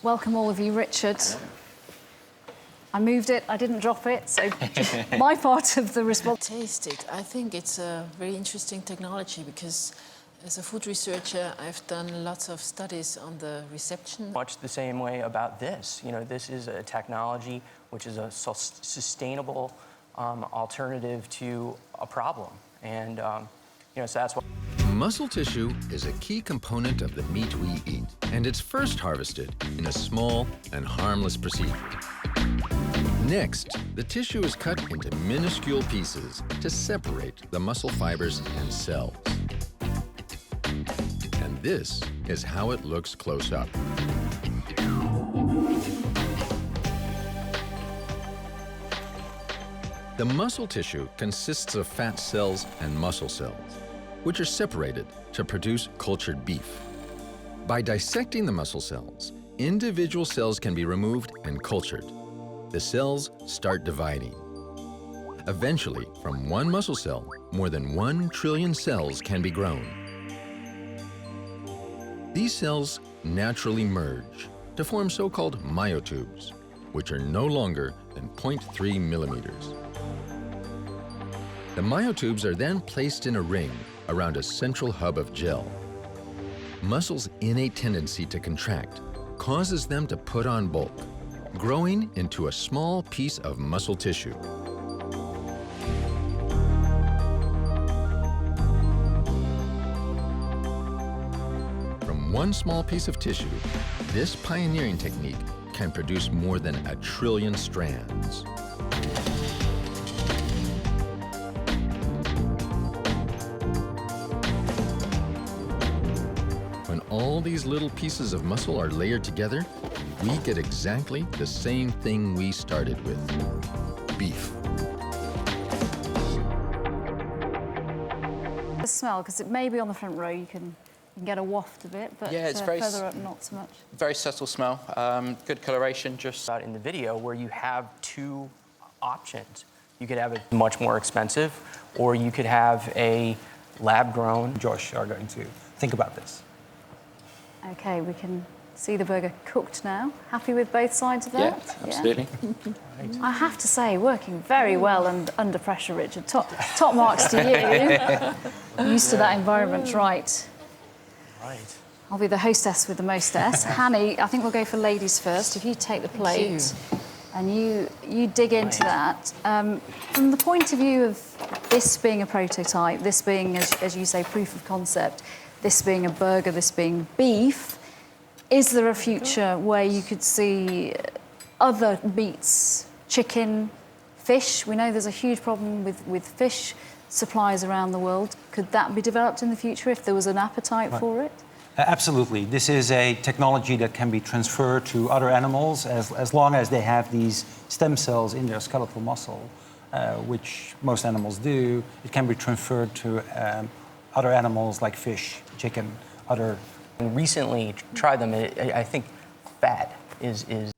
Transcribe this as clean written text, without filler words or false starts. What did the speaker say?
welcome all of you, Richard. I moved it, I didn't drop it, so my part of the response. Taste it. I think it's a very interesting technology because as a food researcher, I've done lots of studies on the reception. Much the same way about this. You know, this is a technology which is a sustainable alternative to a problem. And, you know, so that's what... Muscle tissue is a key component of the meat we eat, and it's first harvested in a small and harmless procedure. Next, the tissue is cut into minuscule pieces to separate the muscle fibers and cells. And this is how it looks close up. The muscle tissue consists of fat cells and muscle cells, which are separated to produce cultured beef. By dissecting the muscle cells, individual cells can be removed and cultured. The cells start dividing. Eventually, from one muscle cell, more than 1 trillion cells can be grown. These cells naturally merge to form so-called myotubes, which are no longer than 0.3 millimeters. The myotubes are then placed in a ring around a central hub of gel. Muscles' innate tendency to contract causes them to put on bulk, growing into a small piece of muscle tissue. From one small piece of tissue, this pioneering technique can produce more than 1 trillion strands. When all these little pieces of muscle are layered together, we get exactly the same thing we started with: beef. The smell, because it may be on the front row, you can get a waft of it, but yeah, it's further up, not so much. Very subtle smell, good coloration, just... In the video where you have two options. You could have it much more expensive, or you could have a lab-grown. Josh are going to think about this. Okay, we can see the burger cooked now. Happy with both sides of that? Yeah, absolutely. I have to say, working very well and under pressure, Richard. Top marks to you. Used to that environment, right? Right. I'll be the hostess with the mostess. Hanny, I think we'll go for ladies first. If you take the plate and you dig into that. From the point of view of this being a prototype, this being, as you say, proof of concept, this being a burger, this being beef, is there a future where you could see other meats, chicken, fish? We know there's a huge problem with fish supplies around the world. Could that be developed in the future if there was an appetite for it? Absolutely. This is a technology that can be transferred to other animals as long as they have these stem cells in their skeletal muscle, which most animals do. It can be transferred to other animals like fish, chicken, other... Recently tried them. I think fat is